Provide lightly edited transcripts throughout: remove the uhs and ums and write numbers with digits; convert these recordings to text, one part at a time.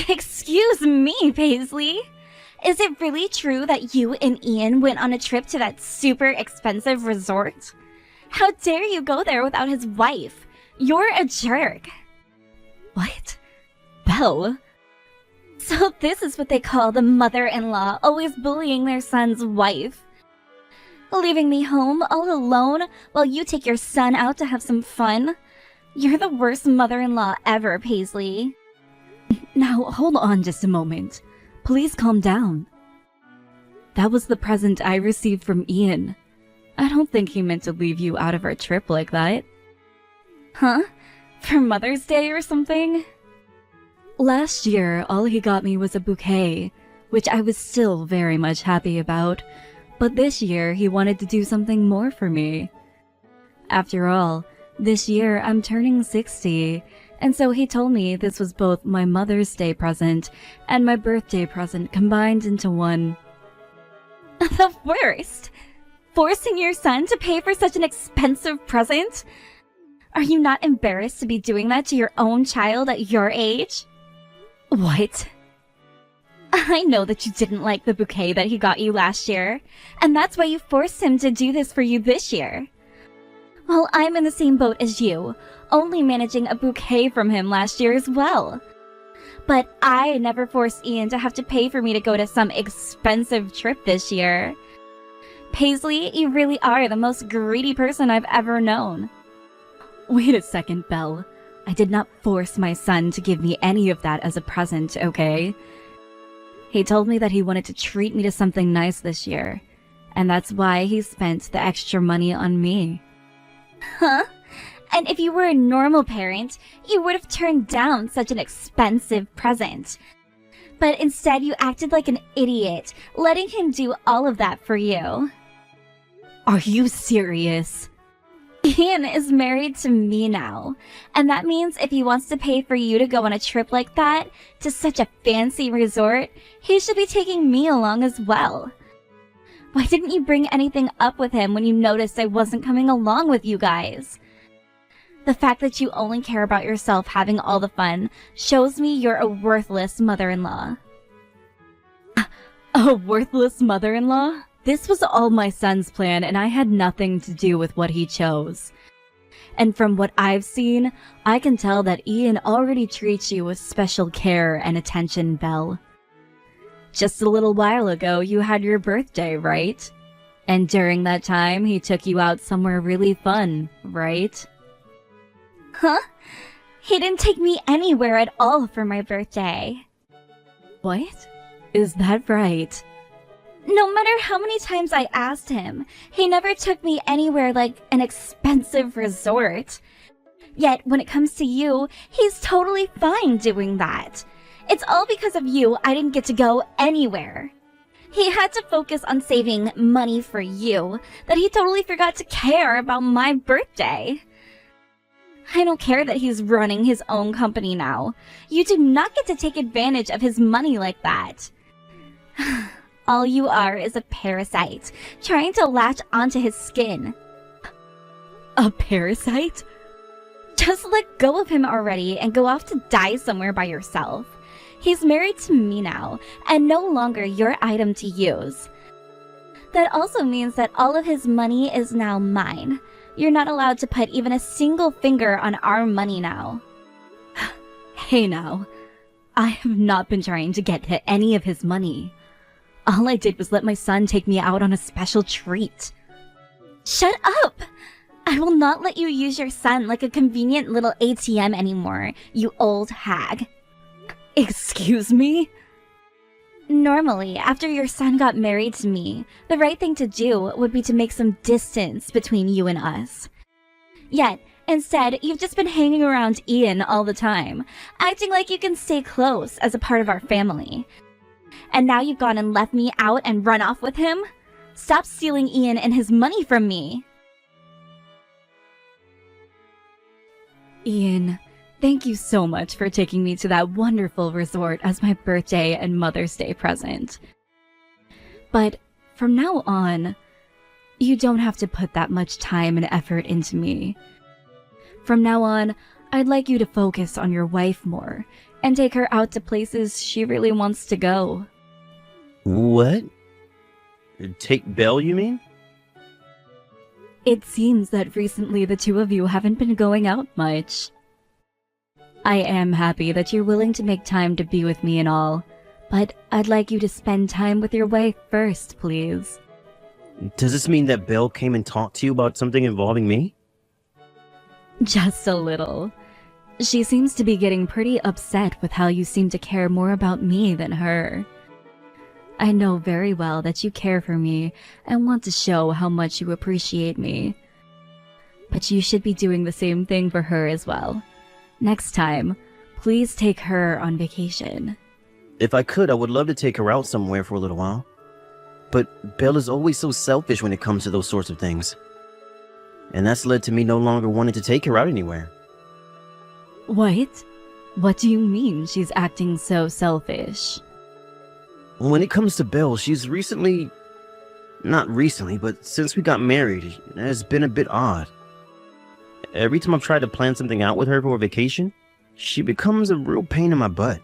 Excuse me, Paisley. Is it really true that you and Ian went on a trip to that super expensive resort? How dare you go there without his wife? You're a jerk. What? Belle? So this is what they call the mother-in-law always bullying their son's wife. Leaving me home all alone while you take your son out to have some fun? You're the worst mother-in-law ever, Paisley. Now, hold on just a moment. Please calm down. That was the present I received from Ian. I don't think he meant to leave you out of our trip like that. Huh? For Mother's Day or something? Last year, all he got me was a bouquet, which I was still very much happy about. But this year, he wanted to do something more for me. After all, this year I'm turning 60, and so he told me this was both my Mother's Day present and my birthday present combined into one. The worst! Forcing your son to pay for such an expensive present? Are you not embarrassed to be doing that to your own child at your age? What? I know that you didn't like the bouquet that he got you last year, and that's why you forced him to do this for you this year. Well, I'm in the same boat as you, only managing a bouquet from him last year as well. But I never forced Ian to have to pay for me to go to some expensive trip this year. Paisley, you really are the most greedy person I've ever known. Wait a second, Belle. I did not force my son to give me any of that as a present, okay? He told me that he wanted to treat me to something nice this year, and that's why he spent the extra money on me. Huh? And if you were a normal parent, you would have turned down such an expensive present. But instead you acted like an idiot, letting him do all of that for you. Are you serious? Ian is married to me now, and that means if he wants to pay for you to go on a trip like that, to such a fancy resort, he should be taking me along as well. Why didn't you bring anything up with him when you noticed I wasn't coming along with you guys? The fact that you only care about yourself having all the fun shows me you're a worthless mother-in-law. A worthless mother-in-law? This was all my son's plan, and I had nothing to do with what he chose. And from what I've seen, I can tell that Ian already treats you with special care and attention, Belle. Just a little while ago, you had your birthday, right? And during that time, he took you out somewhere really fun, right? Huh? He didn't take me anywhere at all for my birthday. What? Is that right? No matter how many times I asked him, he never took me anywhere like an expensive resort. Yet when it comes to you, he's totally fine doing that. It's all because of you I didn't get to go anywhere. He had to focus on saving money for you, that he totally forgot to care about my birthday. I don't care that he's running his own company now. You do not get to take advantage of his money like that. All you are is a parasite, trying to latch onto his skin. A parasite? Just let go of him already and go off to die somewhere by yourself. He's married to me now, and no longer your item to use. That also means that all of his money is now mine. You're not allowed to put even a single finger on our money now. Hey now, I have not been trying to get to any of his money. All I did was let my son take me out on a special treat. Shut up! I will not let you use your son like a convenient little ATM anymore, you old hag. Excuse me? Normally, after your son got married to me, the right thing to do would be to make some distance between you and us. Yet, instead, you've just been hanging around Ian all the time, acting like you can stay close as a part of our family. And now you've gone and left me out and run off with him? Stop stealing Ian and his money from me! Ian, thank you so much for taking me to that wonderful resort as my birthday and Mother's Day present. But from now on, you don't have to put that much time and effort into me. From now on, I'd like you to focus on your wife more and take her out to places she really wants to go. What? Take Belle, you mean? It seems that recently the two of you haven't been going out much. I am happy that you're willing to make time to be with me and all, but I'd like you to spend time with your wife first, please. Does this mean that Belle came and talked to you about something involving me? Just a little. She seems to be getting pretty upset with how you seem to care more about me than her. I know very well that you care for me and want to show how much you appreciate me. But you should be doing the same thing for her as well. Next time, please take her on vacation. If I could, I would love to take her out somewhere for a little while. But Belle is always so selfish when it comes to those sorts of things. And that's led to me no longer wanting to take her out anywhere. What? What do you mean she's acting so selfish? When it comes to Belle, she's recently... Not recently, but since we got married, it has been a bit odd. Every time I've tried to plan something out with her for a vacation, she becomes a real pain in my butt.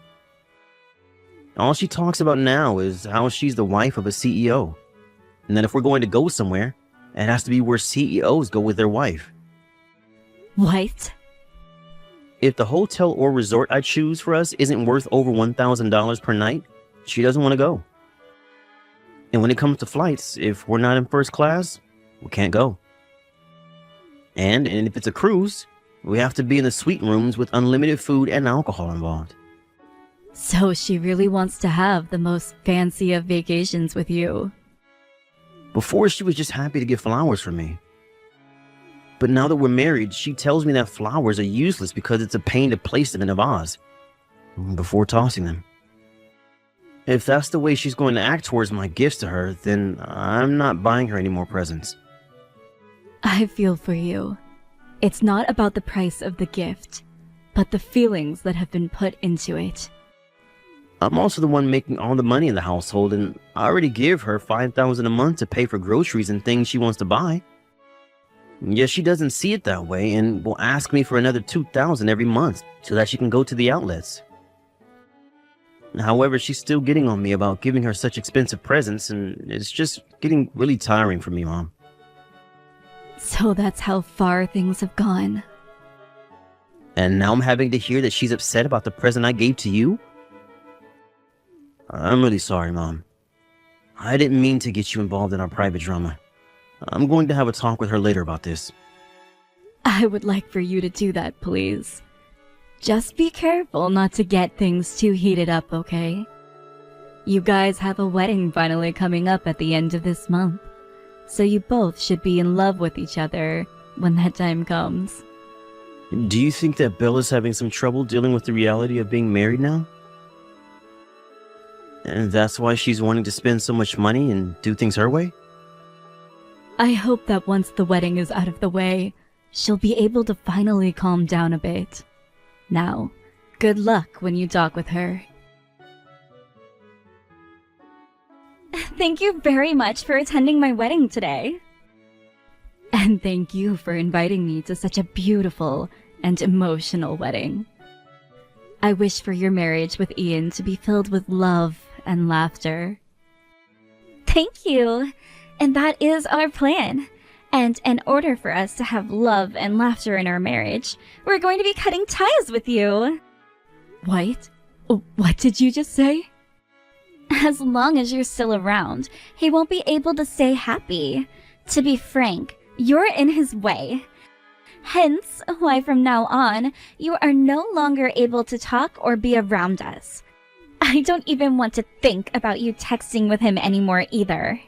All she talks about now is how she's the wife of a CEO. And that if we're going to go somewhere, it has to be where CEOs go with their wife. What? If the hotel or resort I choose for us isn't worth over $1,000 per night, she doesn't want to go. And when it comes to flights, if we're not in first class, we can't go. And if it's a cruise, we have to be in the suite rooms with unlimited food and alcohol involved. So she really wants to have the most fancy of vacations with you. Before, she was just happy to get flowers for me. But now that we're married, she tells me that flowers are useless because it's a pain to place them in a vase before tossing them. If that's the way she's going to act towards my gifts to her, then I'm not buying her any more presents. I feel for you. It's not about the price of the gift, but the feelings that have been put into it. I'm also the one making all the money in the household, and I already give her $5,000 a month to pay for groceries and things she wants to buy. Yet she doesn't see it that way and will ask me for another $2,000 every month so that she can go to the outlets. However, she's still getting on me about giving her such expensive presents, and it's just getting really tiring for me, Mom. So that's how far things have gone. And now I'm having to hear that she's upset about the present I gave to you? I'm really sorry, Mom. I didn't mean to get you involved in our private drama. I'm going to have a talk with her later about this. I would like for you to do that, please. Just be careful not to get things too heated up, okay? You guys have a wedding finally coming up at the end of this month, so you both should be in love with each other when that time comes. Do you think that Bella's having some trouble dealing with the reality of being married now? And that's why she's wanting to spend so much money and do things her way? I hope that once the wedding is out of the way, she'll be able to finally calm down a bit. Now, good luck when you talk with her. Thank you very much for attending my wedding today. And thank you for inviting me to such a beautiful and emotional wedding. I wish for your marriage with Ian to be filled with love and laughter. Thank you. And that is our plan. And in order for us to have love and laughter in our marriage, we're going to be cutting ties with you. What? What did you just say? As long as you're still around, he won't be able to stay happy. To be frank, you're in his way. Hence, why from now on, you are no longer able to talk or be around us. I don't even want to think about you texting with him anymore either.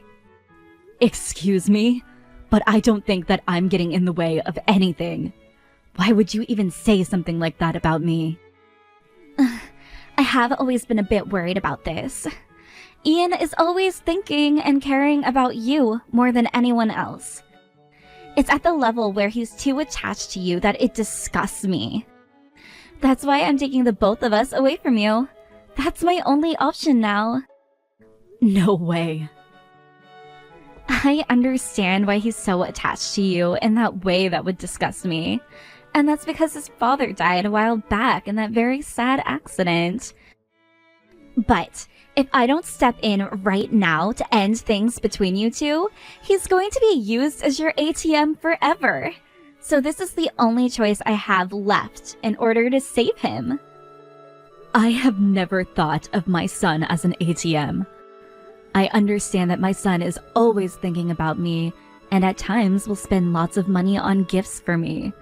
Excuse me, but I don't think that I'm getting in the way of anything. Why would you even say something like that about me? I have always been a bit worried about this. Ian is always thinking and caring about you more than anyone else. It's at the level where he's too attached to you that it disgusts me. That's why I'm taking the both of us away from you. That's my only option now. No way. I understand why he's so attached to you in that way that would disgust me. And that's because his father died a while back in that very sad accident. But if I don't step in right now to end things between you two, he's going to be used as your ATM forever. So this is the only choice I have left in order to save him. I have never thought of my son as an ATM. I understand that my son is always thinking about me and at times will spend lots of money on gifts for me.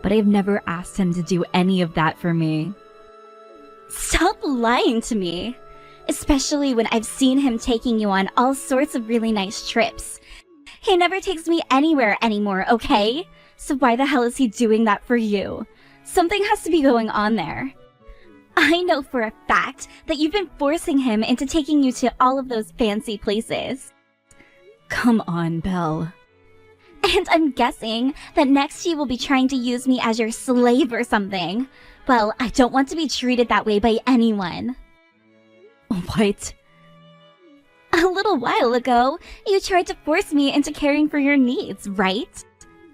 But I've never asked him to do any of that for me. Stop lying to me. Especially when I've seen him taking you on all sorts of really nice trips. He never takes me anywhere anymore, okay? So why the hell is he doing that for you? Something has to be going on there. I know for a fact that you've been forcing him into taking you to all of those fancy places. Come on, Belle. And I'm guessing that next you will be trying to use me as your slave or something. Well, I don't want to be treated that way by anyone. What? A little while ago, you tried to force me into caring for your needs, right?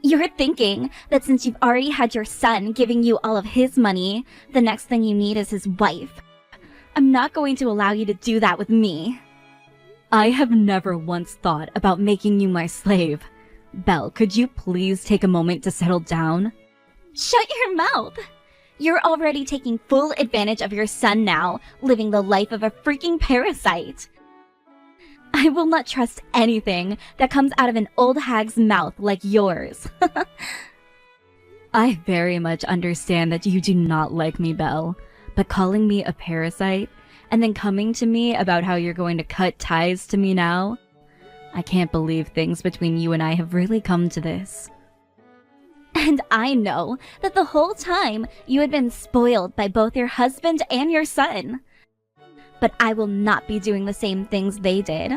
You're thinking that since you've already had your son giving you all of his money, the next thing you need is his wife. I'm not going to allow you to do that with me. I have never once thought about making you my slave. Belle, could you please take a moment to settle down? Shut your mouth! You're already taking full advantage of your son now, living the life of a freaking parasite. I will not trust anything that comes out of an old hag's mouth like yours. I very much understand that you do not like me, Belle, but calling me a parasite and then coming to me about how you're going to cut ties to me now? I can't believe things between you and I have really come to this. And I know that the whole time you had been spoiled by both your husband and your son. But I will not be doing the same things they did.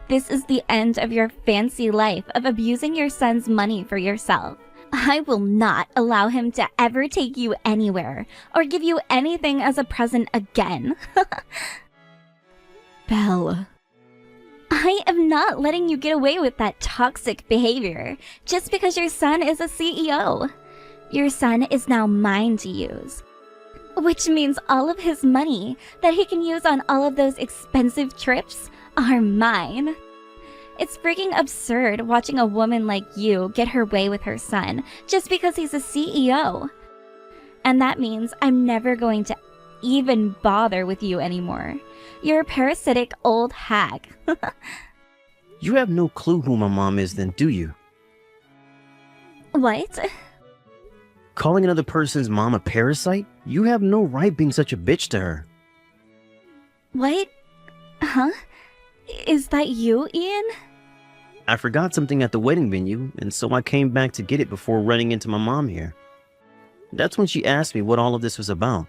This is the end of your fancy life of abusing your son's money for yourself. I will not allow him to ever take you anywhere or give you anything as a present again. Belle. I am not letting you get away with that toxic behavior just because your son is a CEO. Your son is now mine to use. Which means all of his money that he can use on all of those expensive trips are mine. It's freaking absurd watching a woman like you get her way with her son just because he's a CEO. And that means I'm never going to even bother with you anymore. You're a parasitic old hag. You have no clue who my mom is then, do you? What? Calling another person's mom a parasite? You have no right being such a bitch to her. What? Huh? Is that you, Ian? I forgot something at the wedding venue, and so I came back to get it before running into my mom here. That's when she asked me what all of this was about.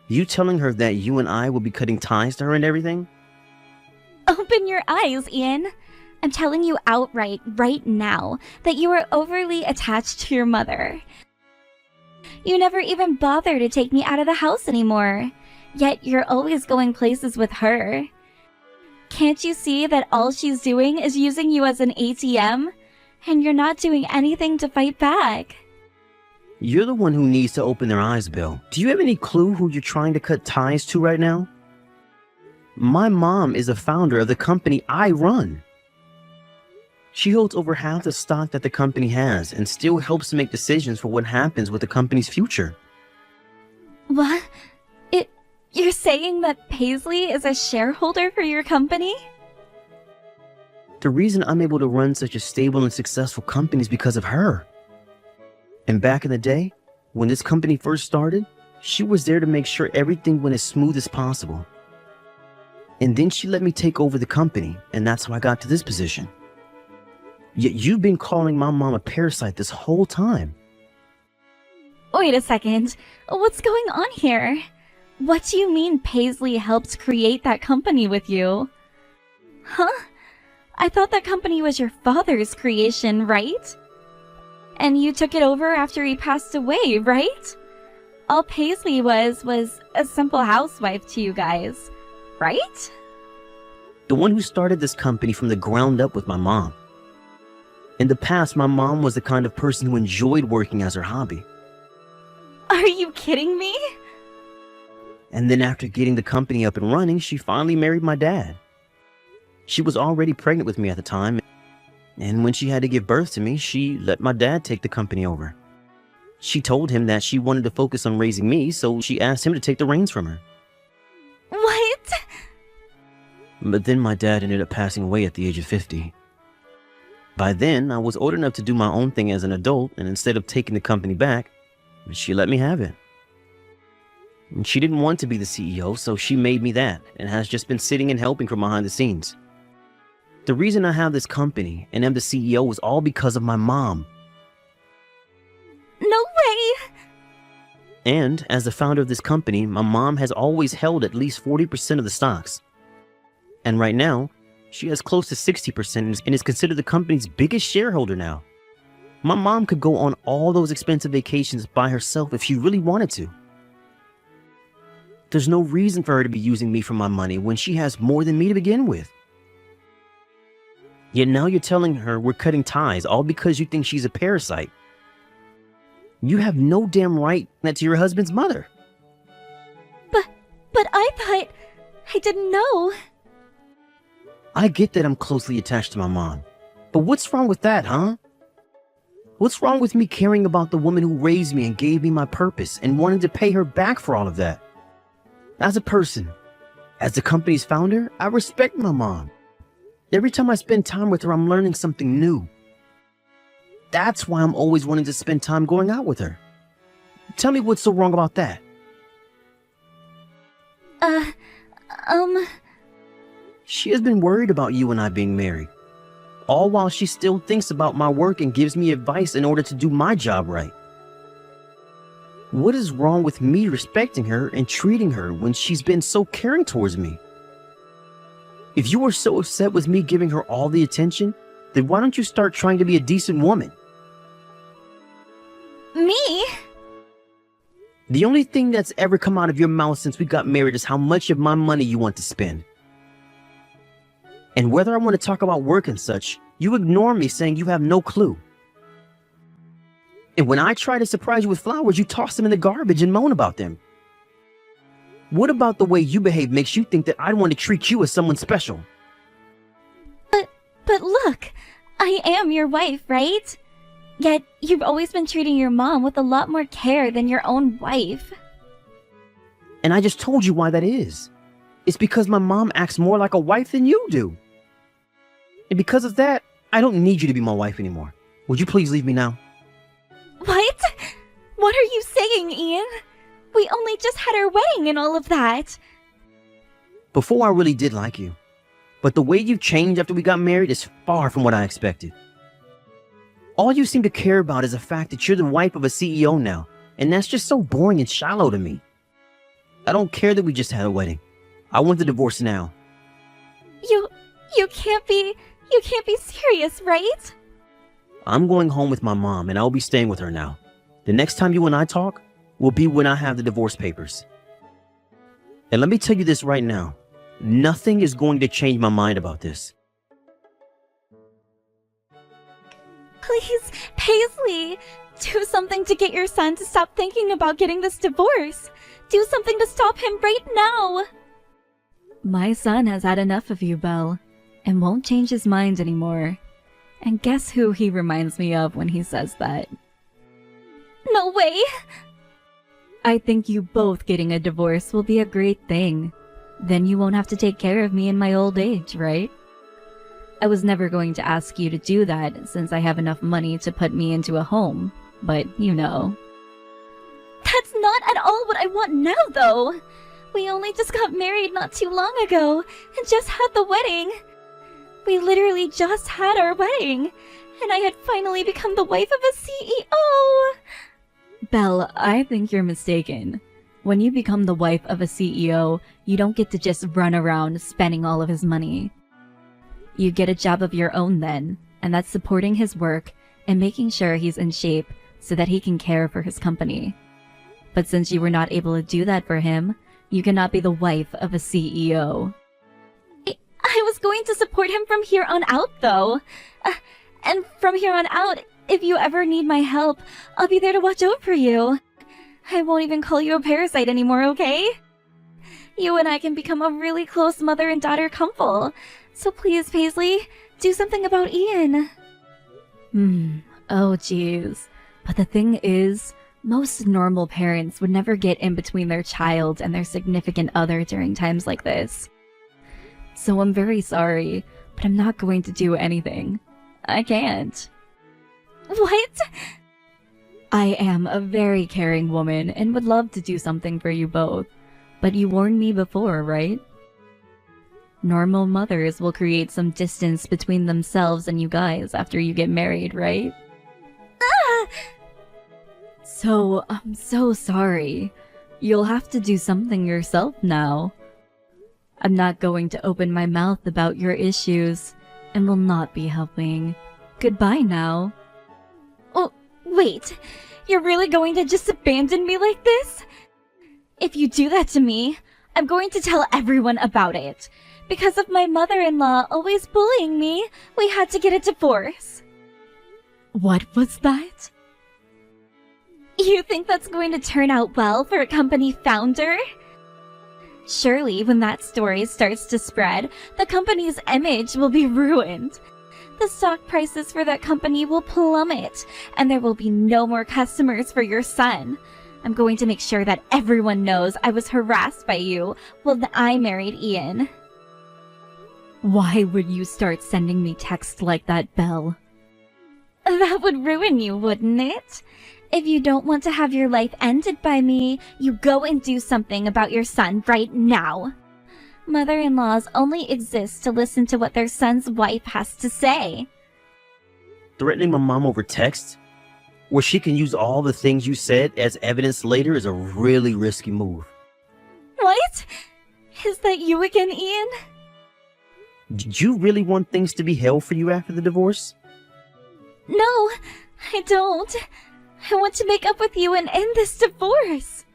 You telling her that you and I will be cutting ties to her and everything? Open your eyes, Ian. I'm telling you outright right now that you are overly attached to your mother. You never even bother to take me out of the house anymore, yet you're always going places with her. Can't you see that all she's doing is using you as an ATM, and you're not doing anything to fight back? You're the one who needs to open their eyes, Bill. Do you have any clue who you're trying to cut ties to right now? My mom is a founder of the company I run. She holds over half the stock that the company has and still helps make decisions for what happens with the company's future. What? You're saying that Paisley is a shareholder for your company? The reason I'm able to run such a stable and successful company is because of her. And back in the day, when this company first started, she was there to make sure everything went as smooth as possible. And then she let me take over the company, and that's how I got to this position. Yet you've been calling my mom a parasite this whole time. Wait a second. What's going on here? What do you mean Paisley helped create that company with you? Huh? I thought that company was your father's creation, right? And you took it over after he passed away, right? All Paisley was a simple housewife to you guys, right? The one who started this company from the ground up with my mom. In the past, my mom was the kind of person who enjoyed working as her hobby. Are you kidding me? And then after getting the company up and running, she finally married my dad. She was already pregnant with me at the time, and when she had to give birth to me, she let my dad take the company over. She told him that she wanted to focus on raising me, so she asked him to take the reins from her. What? But then my dad ended up passing away at the age of 50. By then, I was old enough to do my own thing as an adult, and instead of taking the company back, she let me have it. And she didn't want to be the CEO, so she made me that, and has just been sitting and helping from behind the scenes. The reason I have this company and am the CEO was all because of my mom. No way! And as the founder of this company, my mom has always held at least 40% of the stocks. And right now, she has close to 60% and is considered the company's biggest shareholder now. My mom could go on all those expensive vacations by herself if she really wanted to. There's no reason for her to be using me for my money when she has more than me to begin with. Yet now you're telling her we're cutting ties all because you think she's a parasite. You have no damn right that to your husband's mother. But I thought... I didn't know. I get that I'm closely attached to my mom. But what's wrong with that, huh? What's wrong with me caring about the woman who raised me and gave me my purpose and wanting to pay her back for all of that? As a person, as the company's founder, I respect my mom. Every time I spend time with her, I'm learning something new. That's why I'm always wanting to spend time going out with her. Tell me what's so wrong about that. She has been worried about you and I being married, all while she still thinks about my work and gives me advice in order to do my job right. What is wrong with me respecting her and treating her when she's been so caring towards me? If you are so upset with me giving her all the attention, then why don't you start trying to be a decent woman? Me? The only thing that's ever come out of your mouth since we got married is how much of my money you want to spend. And whether I want to talk about work and such, you ignore me saying you have no clue. And when I try to surprise you with flowers, you toss them in the garbage and moan about them. What about the way you behave makes you think that I'd want to treat you as someone special? But look, I am your wife, right? Yet, you've always been treating your mom with a lot more care than your own wife. And I just told you why that is. It's because my mom acts more like a wife than you do. And because of that, I don't need you to be my wife anymore. Would you please leave me now? What? What are you saying, Ian? We only just had our wedding and all of that. Before I really did like you. But the way you've changed after we got married is far from what I expected. All you seem to care about is the fact that you're the wife of a CEO now, and that's just so boring and shallow to me. I don't care that we just had a wedding. I want the divorce now. You can't be serious, right? I'm going home with my mom, and I'll be staying with her now. The next time you and I talk will be when I have the divorce papers. And let me tell you this right now. Nothing is going to change my mind about this. Please, Paisley, do something to get your son to stop thinking about getting this divorce. Do something to stop him right now. My son has had enough of you, Belle, and won't change his mind anymore. And guess who he reminds me of when he says that? No way. I think you both getting a divorce will be a great thing. Then you won't have to take care of me in my old age, right? I was never going to ask you to do that since I have enough money to put me into a home, but you know. That's not at all what I want now, though. We only just got married not too long ago and just had the wedding. We literally just had our wedding, and I had finally become the wife of a CEO. Belle, I think you're mistaken. When you become the wife of a CEO, you don't get to just run around spending all of his money. You get a job of your own then, and that's supporting his work and making sure he's in shape so that he can care for his company. But since you were not able to do that for him, you cannot be the wife of a CEO. I was going to support him from here on out, though. And from here on out, if you ever need my help, I'll be there to watch over you. I won't even call you a parasite anymore, okay? You and I can become a really close mother and daughter couple. So please, Paisley, do something about Ian. Oh jeez. But the thing is, most normal parents would never get in between their child and their significant other during times like this. So I'm very sorry, but I'm not going to do anything. I can't. What? I am a very caring woman and would love to do something for you both. But you warned me before, right? Normal mothers will create some distance between themselves and you guys after you get married, right? Ah! So, I'm so sorry. You'll have to do something yourself now. I'm not going to open my mouth about your issues and will not be helping. Goodbye now. Oh, wait. You're really going to just abandon me like this? If you do that to me, I'm going to tell everyone about it. Because of my mother-in-law always bullying me, we had to get a divorce. What was that? You think that's going to turn out well for a company founder? Surely, when that story starts to spread, the company's image will be ruined. The stock prices for that company will plummet, and there will be no more customers for your son. I'm going to make sure that everyone knows I was harassed by you when I married Ian. Why would you start sending me texts like that, Belle? That would ruin you, wouldn't it? If you don't want to have your life ended by me, you go and do something about your son right now. Mother-in-laws only exist to listen to what their son's wife has to say. Threatening my mom over text, where she can use all the things you said as evidence later, is a really risky move. What? Is that you again, Ian? Did you really want things to be hell for you after the divorce? No, I don't. I want to make up with you and end this divorce.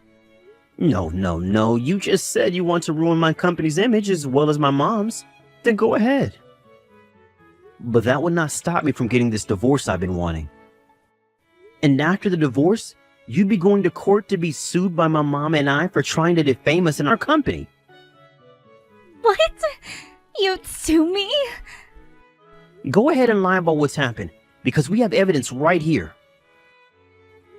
No. You just said you want to ruin my company's image as well as my mom's. Then go ahead. But that would not stop me from getting this divorce I've been wanting. And after the divorce, you'd be going to court to be sued by my mom and I for trying to defame us in our company. What? You'd sue me? Go ahead and lie about what's happened, because we have evidence right here.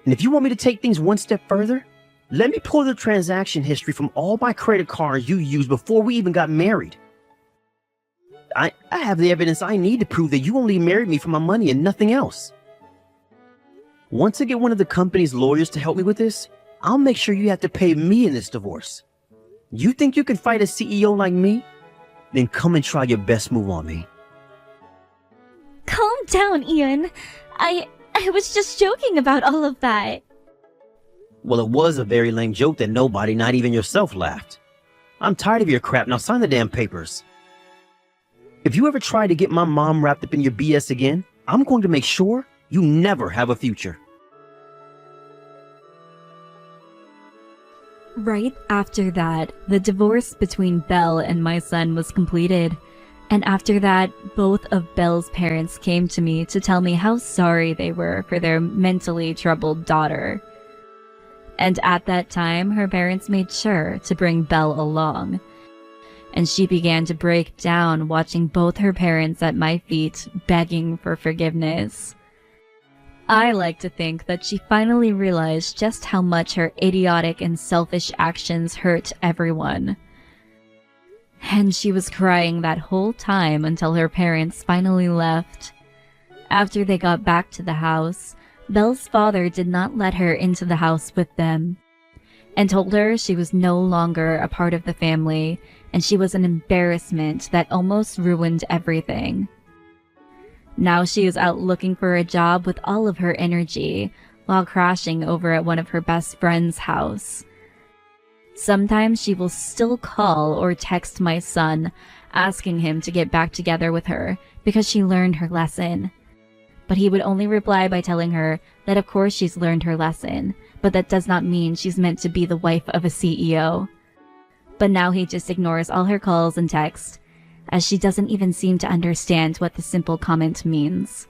And if you want me to take things one step further, let me pull the transaction history from all my credit cards you used before we even got married. I have the evidence I need to prove that you only married me for my money and nothing else. Once I get one of the company's lawyers to help me with this, I'll make sure you have to pay me in this divorce. You think you can fight a CEO like me? Then come and try your best move on me. Calm down, Ian. I was just joking about all of that. Well, it was a very lame joke that nobody, not even yourself, laughed. I'm tired of your crap. Now sign the damn papers. If you ever try to get my mom wrapped up in your BS again, I'm going to make sure you never have a future. Right after that, the divorce between Belle and my son was completed. And after that, both of Belle's parents came to me to tell me how sorry they were for their mentally troubled daughter. And at that time, her parents made sure to bring Belle along. And she began to break down watching both her parents at my feet begging for forgiveness. I like to think that she finally realized just how much her idiotic and selfish actions hurt everyone. And she was crying that whole time until her parents finally left. After they got back to the house, Belle's father did not let her into the house with them, and told her she was no longer a part of the family, and she was an embarrassment that almost ruined everything. Now she is out looking for a job with all of her energy, while crashing over at one of her best friend's house. Sometimes she will still call or text my son, asking him to get back together with her because she learned her lesson. But he would only reply by telling her that of course she's learned her lesson, but that does not mean she's meant to be the wife of a CEO. But now he just ignores all her calls and texts, as she doesn't even seem to understand what the simple comment means.